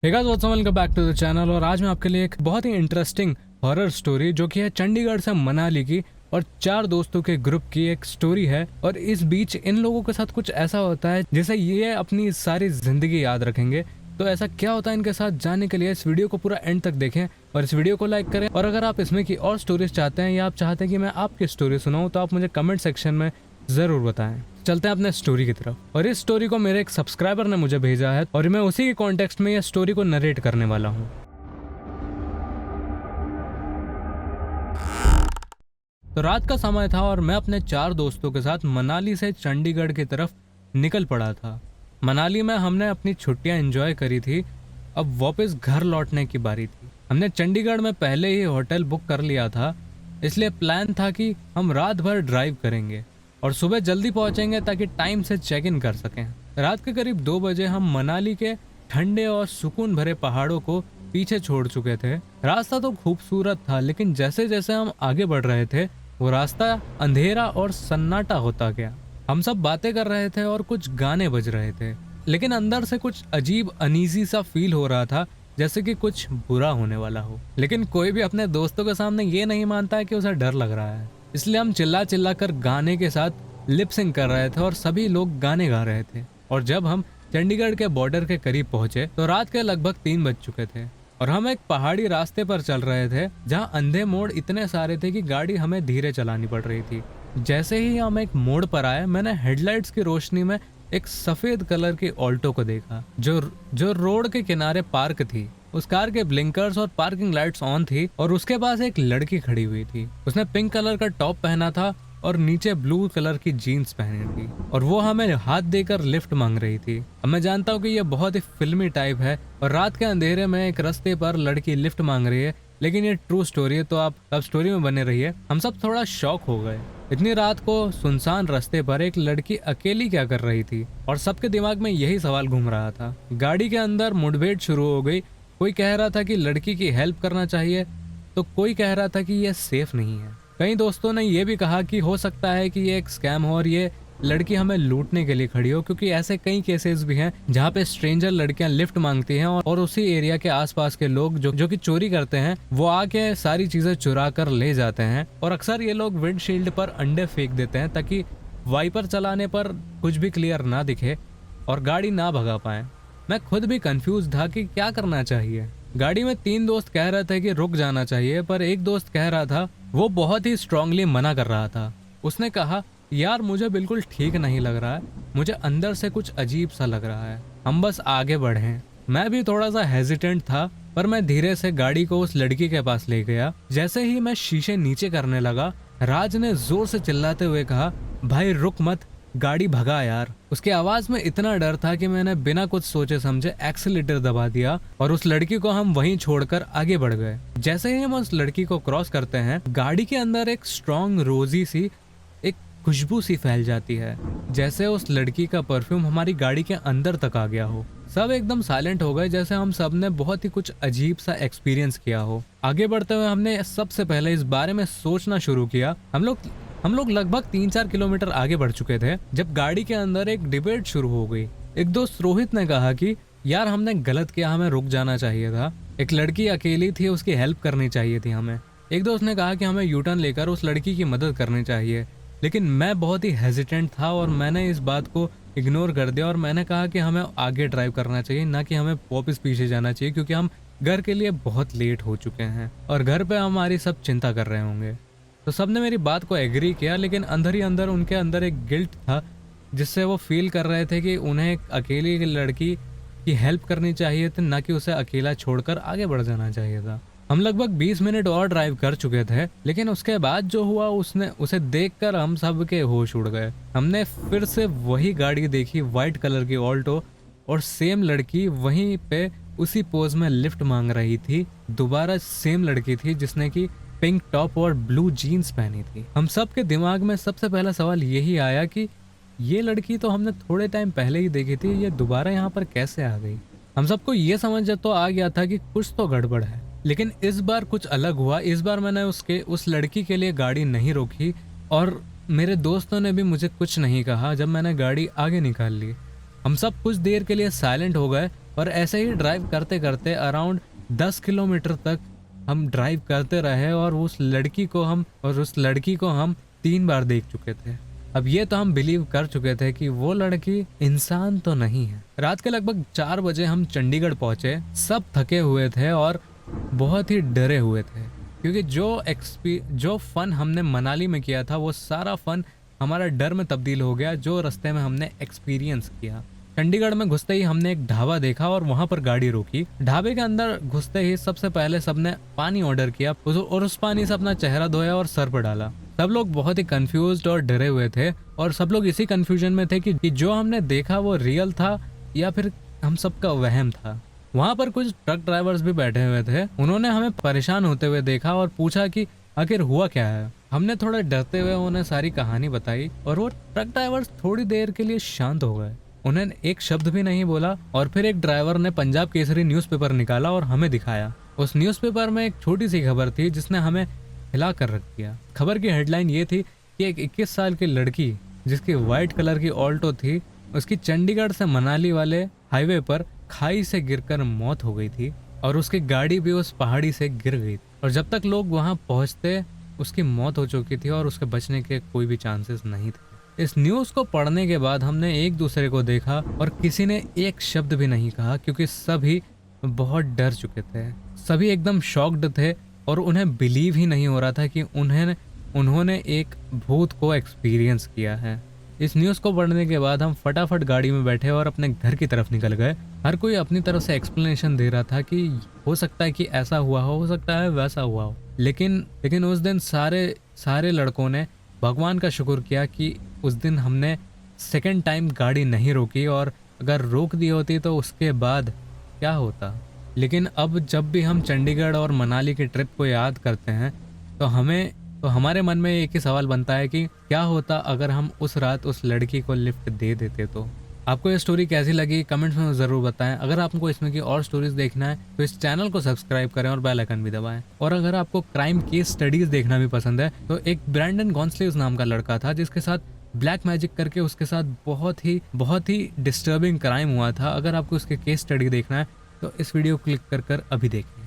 Hey guys what's up, welcome back to the channel. और आज मैं आपके लिए एक बहुत ही इंटरेस्टिंग हॉरर स्टोरी जो कि है चंडीगढ़ से मनाली की और 4 दोस्तों के ग्रुप की एक स्टोरी है। और इस बीच इन लोगों के साथ कुछ ऐसा होता है जिसे ये अपनी सारी जिंदगी याद रखेंगे। तो ऐसा क्या होता है इनके साथ, जानने के लिए इस वीडियो को पूरा एंड तक देखें और इस वीडियो को लाइक करें। और अगर आप इसमें की और स्टोरीज चाहते हैं या आप चाहते हैं कि मैं आपकी स्टोरी सुनाऊं तो आप मुझे कमेंट सेक्शन में जरूर बताएं। चलते हैं अपने स्टोरी की तरफ। और इस स्टोरी को मेरे एक सब्सक्राइबर ने मुझे भेजा है और मैं उसी के कॉन्टेक्स्ट में यह स्टोरी को नरेट करने वाला हूँ। तो रात का समय था और मैं अपने 4 दोस्तों के साथ मनाली से चंडीगढ़ की तरफ निकल पड़ा था। मनाली में हमने अपनी छुट्टियां एंजॉय करी थी, अब वापस घर लौटने की बारी थी। हमने चंडीगढ़ में पहले ही होटल बुक कर लिया था, इसलिए प्लान था कि हम रात भर ड्राइव करेंगे और सुबह जल्दी पहुंचेंगे ताकि टाइम से चेक इन कर सकें। रात के करीब 2 बजे हम मनाली के ठंडे और सुकून भरे पहाड़ों को पीछे छोड़ चुके थे। रास्ता तो खूबसूरत था, लेकिन जैसे जैसे हम आगे बढ़ रहे थे वो रास्ता अंधेरा और सन्नाटा होता गया। हम सब बातें कर रहे थे और कुछ गाने बज रहे थे, लेकिन अंदर से कुछ अजीब अनईजी सा फील हो रहा था, जैसे कि कुछ बुरा होने वाला हो। लेकिन कोई भी अपने दोस्तों के सामने ये नहीं मानता है कि उसे डर लग रहा है, इसलिए हम चिल्ला चिल्ला कर गाने के साथ लिप सिंक कर रहे थे और सभी लोग गाने गा रहे थे। और जब हम चंडीगढ़ के बॉर्डर के करीब पहुंचे तो रात के लगभग 3 बज चुके थे और हम एक पहाड़ी रास्ते पर चल रहे थे जहां अंधे मोड़ इतने सारे थे कि गाड़ी हमें धीरे चलानी पड़ रही थी। जैसे ही हम एक मोड़ पर आए, मैंने हेडलाइट्स की रोशनी में एक सफेद कलर की ऑल्टो को देखा जो रोड के किनारे पार्क थी। उस कार के ब्लिंकर्स और पार्किंग लाइट्स ऑन थी और उसके पास एक लड़की खड़ी हुई थी। उसने पिंक कलर का टॉप पहना था और नीचे ब्लू कलर की जीन्स पहनी थी और वो हमें हाथ देकर लिफ्ट मांग रही थी। अब मैं जानता हूँ कि ये बहुत ही फिल्मी टाइप है और रात के अंधेरे में एक रास्ते पर लड़की लिफ्ट मांग रही है, लेकिन ये ट्रू स्टोरी है, तो आप अब स्टोरी में बने रहिए। हम सब थोड़ा शॉक हो गए। इतनी रात को सुनसान रास्ते पर एक लड़की अकेली क्या कर रही थी, और सबके दिमाग में यही सवाल घूम रहा था। गाड़ी के अंदर मुठभेड़ शुरू हो गई। कोई कह रहा था कि लड़की की हेल्प करना चाहिए तो कोई कह रहा था कि ये सेफ नहीं है। कई दोस्तों ने ये भी कहा कि हो सकता है कि ये एक स्कैम हो और ये लड़की हमें लूटने के लिए खड़ी हो, क्योंकि ऐसे कई केसेस भी हैं जहाँ पे स्ट्रेंजर लड़कियां लिफ्ट मांगती हैं और उसी एरिया के आसपास के लोग जो कि चोरी करते हैं वो आके सारी चीजें चुरा कर ले जाते हैं। और अक्सर ये लोग विंडशील्ड पर अंडे फेंक देते हैं ताकि वाइपर चलाने पर कुछ भी क्लियर ना दिखे और गाड़ी ना भगा पाए। मैं खुद भी कंफ्यूज था कि क्या करना चाहिए। गाड़ी में 3 दोस्त कह रहे थे कि रुक जाना चाहिए, पर एक दोस्त कह रहा था, वो बहुत ही स्ट्रांगली मना कर रहा था। उसने कहा, यार मुझे बिल्कुल ठीक नहीं लग रहा है, मुझे अंदर से कुछ अजीब सा लग रहा है, हम बस आगे बढ़ें। मैं भी थोड़ा सा हेजिटेंट था, पर मैं धीरे से गाड़ी को उस लड़की के पास ले गया। जैसे ही मैं शीशे नीचे करने लगा, राज ने जोर से चिल्लाते हुए कहा, भाई रुक मत, गाड़ी भगा यार। उसकी आवाज में इतना डर था कि मैंने बिना कुछ सोचे समझे एक्सीलेटर दबा दिया और उस लड़की को हम वहीं छोड़कर आगे बढ़ गए। जैसे ही हम उस लड़की को क्रॉस करते हैं, गाड़ी के अंदर एक स्ट्रॉन्ग रोजी सी एक खुशबू सी फैल जाती है, जैसे उस लड़की का परफ्यूम हमारी गाड़ी के अंदर तक आ गया हो। सब एकदम साइलेंट हो गए, जैसे हम सब ने बहुत ही कुछ अजीब सा एक्सपीरियंस किया हो। आगे बढ़ते हुए हमने सबसे पहले इस बारे में सोचना शुरू किया। हम लोग लगभग 3-4 किलोमीटर आगे बढ़ चुके थे जब गाड़ी के अंदर एक डिबेट शुरू हो गई। एक दोस्त रोहित ने कहा कि यार हमने गलत किया, हमें रुक जाना चाहिए था, एक लड़की अकेली थी, उसकी हेल्प करनी चाहिए थी हमें। एक दोस्त ने कहा कि हमें यू टर्न लेकर उस लड़की की मदद करनी चाहिए, लेकिन मैं बहुत ही हेजिटेंट था और मैंने इस बात को इग्नोर कर दिया और मैंने कहा कि हमें आगे ड्राइव करना चाहिए, ना कि हमें वापस पीछे जाना चाहिए, क्योंकि हम घर के लिए बहुत लेट हो चुके हैं और घर पे हमारी सब चिंता कर रहे होंगे। तो सबने मेरी बात को एग्री किया, लेकिन अंदर ही अंदर उनके अंदर एक गिल्ट था, जिससे वो फील कर रहे थे कि उन्हें एक अकेली लड़की की हेल्प करनी चाहिए थी, ना कि उसे अकेला छोड़कर आगे बढ़ जाना चाहिए था। हम लगभग 20 मिनट और ड्राइव कर चुके थे, लेकिन उसके बाद जो हुआ उसे देखकर हम सब के होश उड़ गए। हमने फिर से वही गाड़ी देखी, व्हाइट कलर की ऑल्टो, और सेम लड़की वहीं पे उसी पोज में लिफ्ट मांग रही थी। दोबारा सेम लड़की थी जिसने की पिंक टॉप और ब्लू जीन्स पहनी थी। हम सब के दिमाग में सबसे पहला सवाल यही आया कि ये लड़की तो हमने थोड़े टाइम पहले ही देखी थी, ये दोबारा यहाँ पर कैसे आ गई। हम सबको ये समझ तो आ गया था कि कुछ तो गड़बड़ है, लेकिन इस बार कुछ अलग हुआ। इस बार मैंने उस लड़की के लिए गाड़ी नहीं रोकी और मेरे दोस्तों ने भी मुझे कुछ नहीं कहा जब मैंने गाड़ी आगे निकाल ली। हम सब कुछ देर के लिए साइलेंट हो गए और ऐसे ही ड्राइव करते करते अराउंड 10 किलोमीटर तक हम ड्राइव करते रहे और उस लड़की को हम 3 बार देख चुके थे। अब ये तो हम बिलीव कर चुके थे कि वो लड़की इंसान तो नहीं है। रात के लगभग 4 बजे हम चंडीगढ़ पहुंचे। सब थके हुए थे और बहुत ही डरे हुए थे, क्योंकि जो फन हमने मनाली में किया था वो सारा फन हमारा डर में तब्दील हो गया जो रास्ते में हमने एक्सपीरियंस किया। चंडीगढ़ में घुसते ही हमने एक ढाबा देखा और वहां पर गाड़ी रोकी। ढाबे के अंदर घुसते ही सबसे पहले सबने पानी ऑर्डर किया और उस पानी से अपना चेहरा धोया और सर पर डाला। सब लोग बहुत ही कंफ्यूज्ड और डरे हुए थे और सब लोग इसी कंफ्यूजन में थे कि जो हमने देखा वो रियल था या फिर हम सबका वहम था। वहां पर कुछ ट्रक ड्राइवर्स भी बैठे हुए थे। उन्होंने हमें परेशान होते हुए देखा और पूछा कि आखिर हुआ क्या है। हमने थोड़ा डरते हुए उन्हें सारी कहानी बताई और वो ट्रक ड्राइवर्स थोड़ी देर के लिए शांत हो गए। उन्हें एक शब्द भी नहीं बोला और फिर एक ड्राइवर ने पंजाब केसरी न्यूज़पेपर निकाला और हमें दिखाया। उस न्यूज़पेपर में एक छोटी सी खबर थी जिसने हमें हिला कर रख दिया। खबर की हेडलाइन ये थी कि एक 21 साल की लड़की जिसकी वाइट कलर की ऑल्टो थी, उसकी चंडीगढ़ से मनाली वाले हाईवे पर खाई से गिरकर मौत हो गई थी और उसकी गाड़ी भी उस पहाड़ी से गिर गई थी और जब तक लोग वहां पहुंचते उसकी मौत हो चुकी थी और उसके बचने के कोई भी चांसेस नहीं थे। इस न्यूज़ को पढ़ने के बाद हमने एक दूसरे को देखा और किसी ने एक शब्द भी नहीं कहा, क्योंकि सभी बहुत डर चुके थे। सभी एकदम शॉक्ड थे और उन्हें बिलीव ही नहीं हो रहा था कि उन्होंने एक भूत को एक्सपीरियंस किया है। इस न्यूज़ को पढ़ने के बाद हम फटाफट गाड़ी में बैठे और अपने घर की तरफ निकल गए। हर कोई अपनी तरफ से एक्सप्लेनेशन दे रहा था कि हो सकता है कि ऐसा हुआ हो सकता है वैसा हुआ हो। लेकिन उस दिन सारे लड़कों ने भगवान का शुक्र किया कि उस दिन हमने सेकंड टाइम गाड़ी नहीं रोकी, और अगर रोक दी होती तो उसके बाद क्या होता। लेकिन अब जब भी हम चंडीगढ़ और मनाली की ट्रिप को याद करते हैं तो हमारे मन में एक ही सवाल बनता है कि क्या होता अगर हम उस रात उस लड़की को लिफ्ट दे देते। तो आपको ये स्टोरी कैसी लगी कमेंट्स में ज़रूर बताएं। अगर आपको इसमें की और स्टोरीज देखना है तो इस चैनल को सब्सक्राइब करें और बेल आइकन भी दबाएं। और अगर आपको क्राइम केस स्टडीज देखना भी पसंद है तो एक ब्रैंडन गॉन्सलेव्स नाम का लड़का था जिसके साथ ब्लैक मैजिक करके उसके साथ बहुत ही डिस्टर्बिंग क्राइम हुआ था। अगर आपको उसके केस स्टडी देखना है तो इस वीडियो को क्लिक कर अभी देखें।